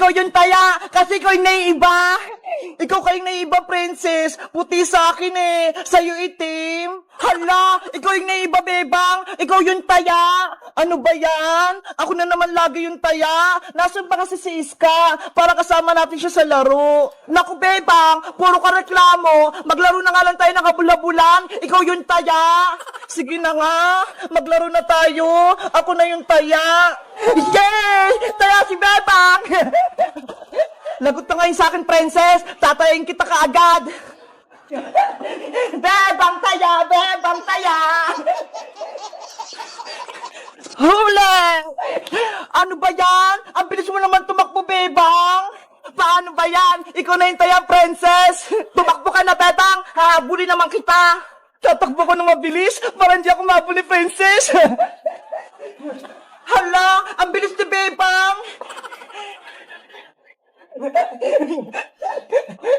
ikaw yung taya, kasi ikaw yung naiiba. Ikaw kayong naiiba, princess. Puti sa akin eh, sa'yo itim. Hala, ikaw yung naiiba, bebang. Ikaw yung taya. Ano ba yan? Ako na naman lagi yung taya. Nasaan ba kasi si Iska? Para kasama natin siya sa laro. Naku, bebang, puro ka reklamo. Maglaro na nga lang tayo ng kabula-bulan. Ikaw yung taya. Sige na nga, maglaro na tayo. Ako na yung taya. Yay! Taya si bebang. Lagot ka ngayon sa akin, princess. Tatayin kita kaagad. Bebang taya! Bebang taya! Huli! Ano ba yan? Ang bilis mo naman tumakbo, bebang. Paano ba yan? Ikaw na yung taya, princess. Tumakbo ka na, bebang. Hahabulin naman kita. Tatakbo ko na mabilis para hindi ako mabuli, princess. Hala, ang bilis ni bebang.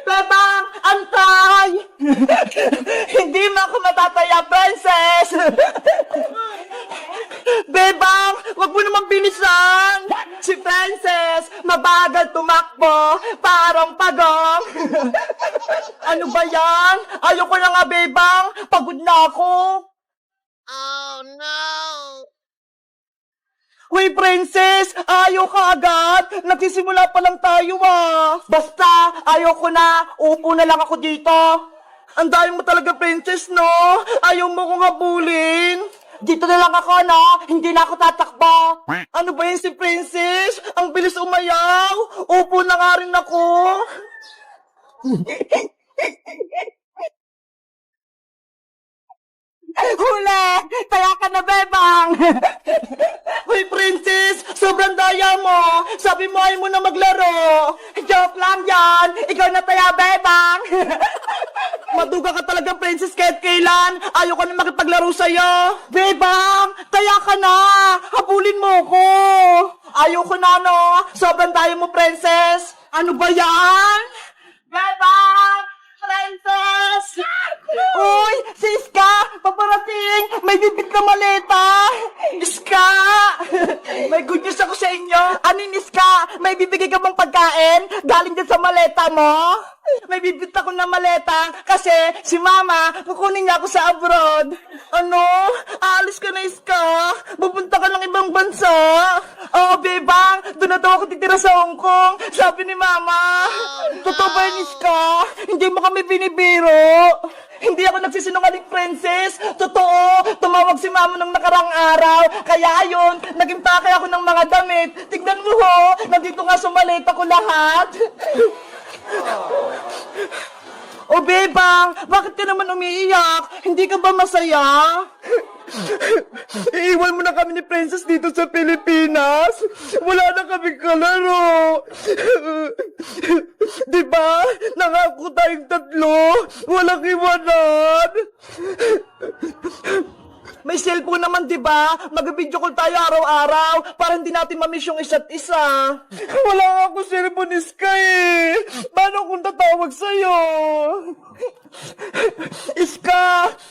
Bebang, antay! Hindi mo ako matataya, princess! Bebang, wag mo naman bilisan! Si princess, mabagal tumakbo, parang pagong! Ano ba yan? Ayoko na nga, bebang! Pagod na ako! Oh no! Uy, princess! Ayaw ka agad! Nagsisimula pa lang tayo ah! Basta, ayaw ko na! Upo na lang ako dito! Ang dami mo talaga, princess, no? Ayaw mo kong habulin! Dito na lang ako, no? Hindi na ako tatakbo! Ano ba yun si princess? Ang bilis umayaw! Upo na nga rin ako! Huli! Kaya ka na, bebang! Uy, princess! Sobrang daya mo! Sabi mo ay mo na maglaro! Joke lang yan! Ikaw na taya, bebang! Maduga ka talaga, princess, kahit kailan! Ayaw ko na makipaglaro sa'yo! Bebang! Taya ka na! Habulin mo ko! Ayaw ko na, no? Sobrang daya mo, princess! Ano ba yan? Bebang! Princess! Uy! Si Iska! Paparating! May bibit na maleta! Iska! May good news ako sa inyo! Anin, Iska? May bibigay ka bang pagkain? Galing din sa maleta mo? May bibit ako na maleta kasi si Mama, kukunin niya ako sa abroad. Ano? Aalis ka na, Iska? Pupunta ka ng ibang bansa? Oo, bebang! Doon na daw ako titira sa Hong Kong! Sabi ni Mama! Totoo ba yun, Iska? Hindi mo kami binibiro! Hindi ako nagsisinungaling, princess! Totoo! Tumawag si Mama nung nakarang araw! Kaya ayun, naging pake ako ng mga damit! Tignan mo ho! Nandito nga sa maleta ko lahat! O bebang, bakit ka naman umiiyak? Hindi ka ba masaya? Iiwan mo na kami ni Princess dito sa Pilipinas. Wala na kami kalaro. Diba? Nangako tayong tatlo. Walang iwanan. May cellphone naman, diba? Mag-video call tayo araw-araw para hindi natin mamiss yung isa't isa. Wala nga ako cellphone, Iska eh. Paano kung tatawag sa'yo? Iska,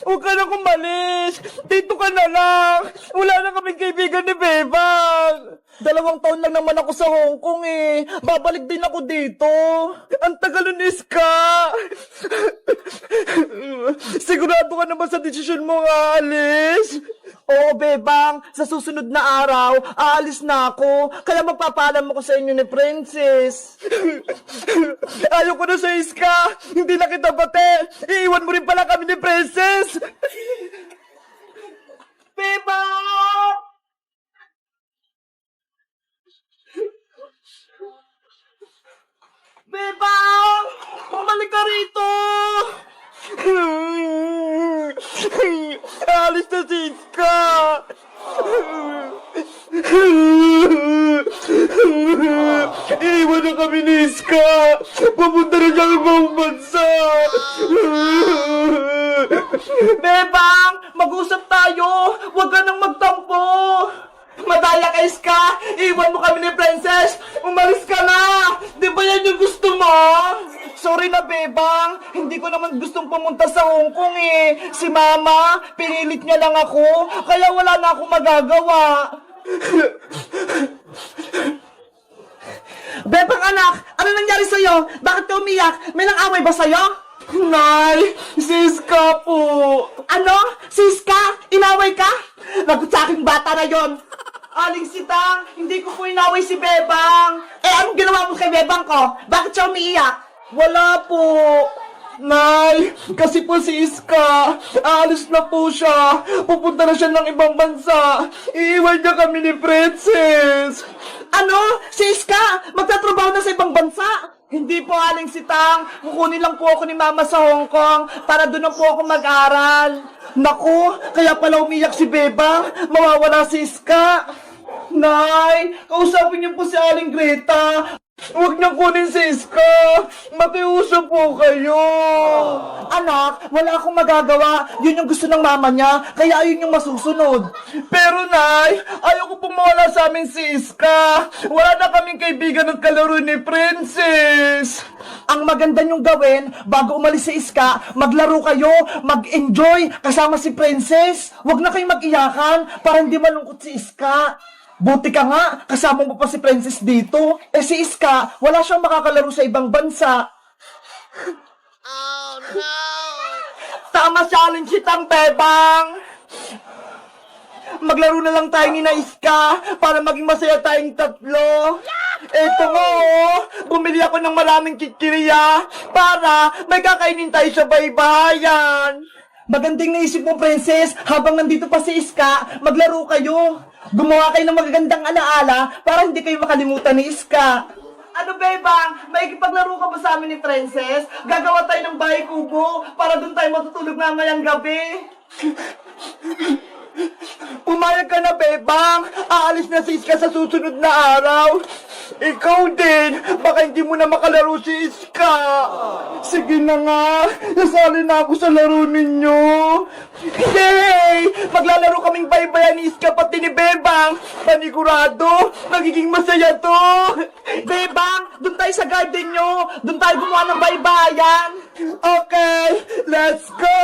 huwag ka na kumalis. Dito ka na lang. Wala na kaming kaibigan ni Bebang. 2 taon lang naman ako sa Hong Kong eh. Babalik din ako dito. Ang tagal nun, Iska. Sigurado ka naman sa desisyon mo nga, alis? Oo, Bebang. Sa susunod na araw, aalis na ako. Kaya magpapaalam ako sa inyo ni Princess. Ayaw ko na sa Iska. Hindi na kita bate. Iiwan mo rin pala kami ni Princess. Bebang! Bebang! Bumalik ka rito! Alis na si Iska! Iiwan na kami ni Iska! Pupunta na siya ibang bansa! Bebang! Mag-usap tayo! Huwag ka nang magtampo! Madaya ka, Iska! Iwan mo kami ni Princess! Umalis ka na! Di ba yan yung gusto mo? Sorry na, Bebang. Hindi ko naman gustong pumunta sa Hong Kong eh. Si Mama, pinilit niya lang ako. Kaya wala na akong magagawa. Bebang, nangyari sa'yo? Bakit ka umiyak? May nang-away ba sa'yo? Nay, Siska po. Ano? Siska? Inaway ka? Lagot sa aking bata na yon. Aling Sitang, hindi ko po inaway si Bebang. Eh, anong ginawa mo kay Bebang ko? Bakit siya umiiyak? Wala po. Nay, kasi po si Iska, aalis na po siya. Pupunta na siya ng ibang bansa. Iiwan niya kami ni Princess. Ano? Si Iska, magtatrabaho na sa ibang bansa? Hindi po, Aling Sitang. Kukunin lang po ako ni Mama sa Hong Kong para doon na po ako mag-aral. Naku, kaya pala umiyak si Bebang. Mawawala si Iska. Nay, kausapin niyo po si Aling Greta. Huwag niyang kunin si Iska. Makiusap po kayo. Anak, wala akong magagawa. Yun yung gusto ng mama niya, kaya ayun yung masusunod. Pero Nay, ayaw ko pong mawala sa amin si Iska. Wala na kaming kaibigan ng kalaro ni Princess. Ang maganda niyong gawin, bago umalis si Iska, maglaro kayo, mag-enjoy kasama si Princess. Huwag na kayong mag-iyakan para hindi malungkot si Iska. Buti ka nga, kasama mo pa si Princess dito. Eh si Iska, wala siyang makakalaro sa ibang bansa. Oh, no! Tama siya, Aling Sitang, Bebang. Maglaro na lang tayo ni na Iska para maging masaya tayong tatlo. Eto nga oh, bumili ako ng maraming kikiriya para may kakainin tayo sa baybayan. Magandang naisip mo, Princess, habang nandito pa si Iska, maglaro kayo. Gumawa kayo ng magagandang alaala para hindi kayo makalimutan ni Iska. Ano, Bebang? May ikipaglaro ka ba sa amin ni Princess? Gagawa tayo ng bahay kubo para doon tayo matutulog mamayang gabi. Pumayag ka na, Bebang. Aalis na si Iska sa susunod na araw. Ikaw din. Baka hindi mo na makalaro si Iska. Sige na nga. Nasali na ako sa laro ninyo. Yay! Maglalaro kaming baybayan ni Iska pati ni Bebang. Panigurado, magiging masaya to. Bebang, doon tayo sa garden nyo. Doon tayo gumawa ng baybayan. Okay, let's go.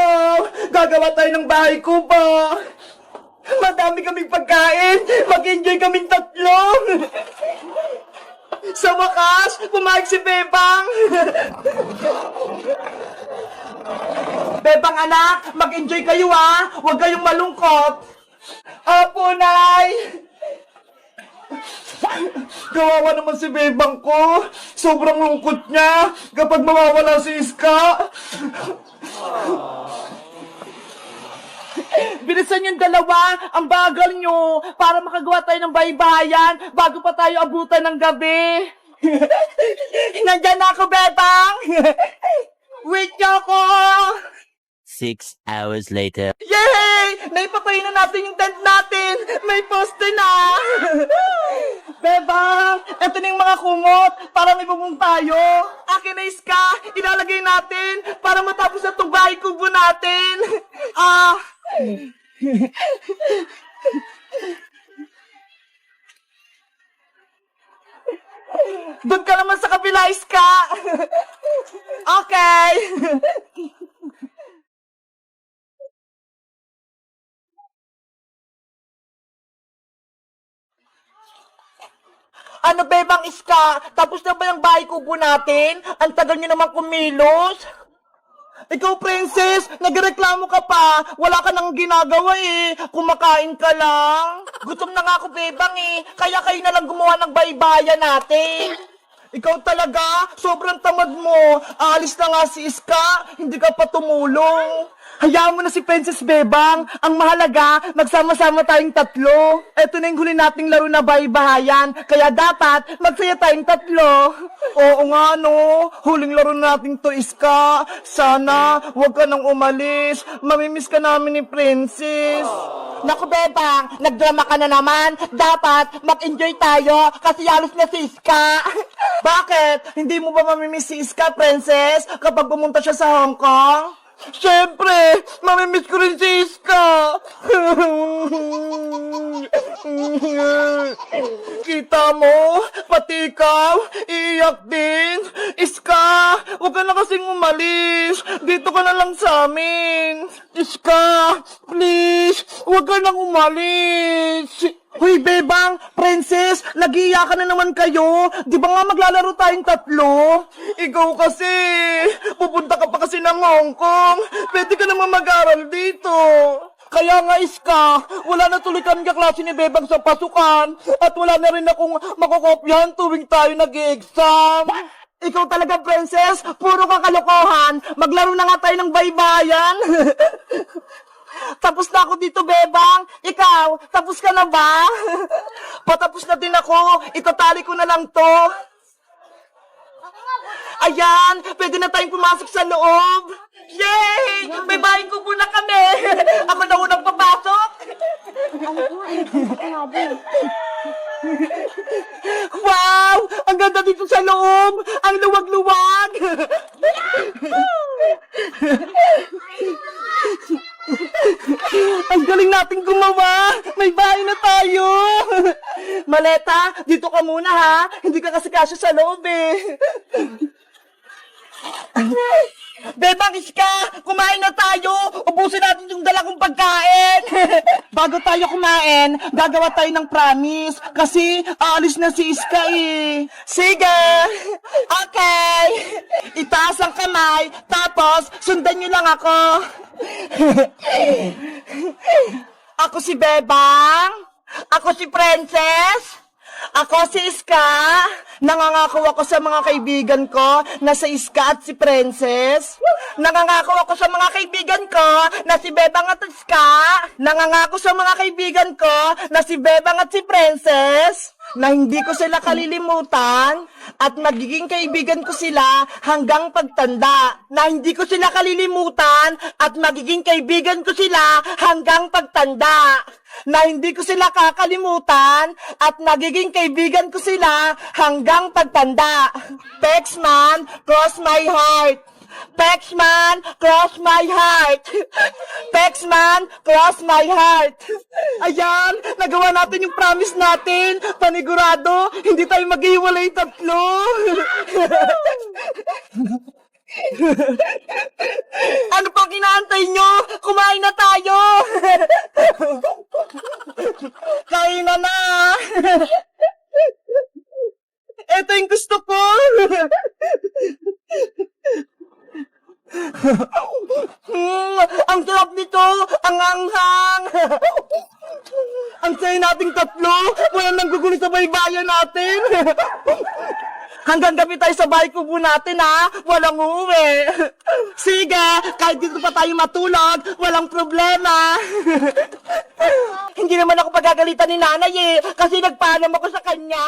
Gagawa tayo ng bahay kubo. Madami kaming pagkain. Mag-enjoy kaming tatlo. Sa wakas, pumayag si Bebang. Bebang anak, mag-enjoy kayo ha. Huwag kayong malungkot. Apo, Nay. Kawawa naman si Bebang ko. Sobrang lungkot niya kapag mawawala si Iska. Bilisan yung dalawa, ang bagal nyo, para makagawa tayo ng baybayan bago pa tayo abutan ng gabi. Nandyan na ako, Bebang! Wait niyo ako! 6 hours later. Yay! Naipatayin na natin yung tent natin! May poste na! Bebang! Eto na yung mga kumot para may bubong tayo. Akin na Iska! Ilalagay natin para matapos na itong bahay kubo natin. Doon ka naman sa kabila, Iska! Okay! Ano, Bebang Iska? Tapos na ba yung bahay kubo natin? Ang tagal niyo naman kumilos. Ikaw, Princess, nagreklamo ka pa. Wala ka nang ginagawa eh. Kumakain ka lang. Gutom na nga ako, Bebang eh. Kaya kayo na lang gumawa ng baybayan natin. Ikaw talaga, sobrang tamad mo. Aalis na nga si Iska, hindi ka pa tumulong. Hayaan mo na si Princess Bebang. Ang mahalaga, magsama-sama tayong tatlo. Eto na yung huli nating laro na baybayan. Kaya dapat, magsaya tayong tatlo. Oo nga no, huling laro natin to, Iska. Sana, huwag ka nang umalis. Mamimiss ka namin ni Princess. Naku, Bebang, nagdrama ka na naman. Dapat, mag-enjoy tayo kasi alis na si Iska. Bakit? Hindi mo ba mamimiss si Iska, Princess, kapag pumunta siya sa Hong Kong? Siyempre, mamimiss ko rin si Iska. tita mo, pati ikaw, iiyak din. Iska, huwag ka na kasing umalis. Dito ka na lang sa amin. Iska, please, huwag ka nang umalis. Hoy, Bebang, Princess, nag-iiyakan na naman kayo. Di ba nga maglalaro tayong tatlo? Ikaw kasi, pupunta ka pa kasi ng Hong Kong. Pwede ka naman mag-aral dito. Kaya nga, Iska, wala na tuloy kami kaklase ni Bebang sa pasukan at wala na rin akong makokopyahan tuwing tayo nag-exam. Ikaw talaga, Princess, puro kakalokohan. Maglaro na nga tayo ng baybayan. Tapos na ako dito, Bebang. Ikaw, tapos ka na ba? Patapos na din ako. Itatali ko na lang to. Ayan, pwede na tayong pumasok sa loob. Yay! May bahay ko muna kami. Ako na unang papasok. Wow! Ang ganda dito sa loob. Ang luwag-luwag. Ang galing nating gumawa! May bahay na tayo! Maleta, dito ka muna ha! Hindi ka kasi kasya sa loob eh! Bebang, Iska! Kumain na tayo! Ubusin natin yung dala kong pagkain! Bago tayo kumain, gagawa tayo ng promise. Kasi aalis na si Iska eh. Sige! Okay! Itaas ang kamay, tapos sundan nyo lang ako. Ako si Bebang. Ako si Princess. Ako si Iska. Nangangako ako sa mga kaibigan ko na si Iska at si Princess. Nangangako ako sa mga kaibigan ko na si Bebang at Iska. Nangangako sa mga kaibigan ko na si Bebang at si Princess. Na hindi ko sila kalilimutan at magiging kaibigan ko sila hanggang pagtanda. Na hindi ko sila kalilimutan at magiging kaibigan ko sila hanggang pagtanda. Na hindi ko sila kakalimutan at magiging kaibigan ko sila hanggang pagtanda. Pexman, cross my heart. Pexman, cross my heart. Pexman, cross my heart. Ayan, nagawa natin yung promise natin. Panigurado, hindi tayo maghiwalay tatlo. Ano pang inaantay nyo? Kumain na tayo. Kain na na. Ito yung gusto ko. Ang sarap nito, ang anghang. Ang saya nating tatlo, walang nanggugulo sa baybayan natin. Hanggang gabi tayo sa bahay kubo natin ha, walang uuwi. Sige, kahit dito pa tayo matulog, walang problema. Hindi naman ako pagagalitan ni nanay eh, kasi nagpaalam ako sa kanya.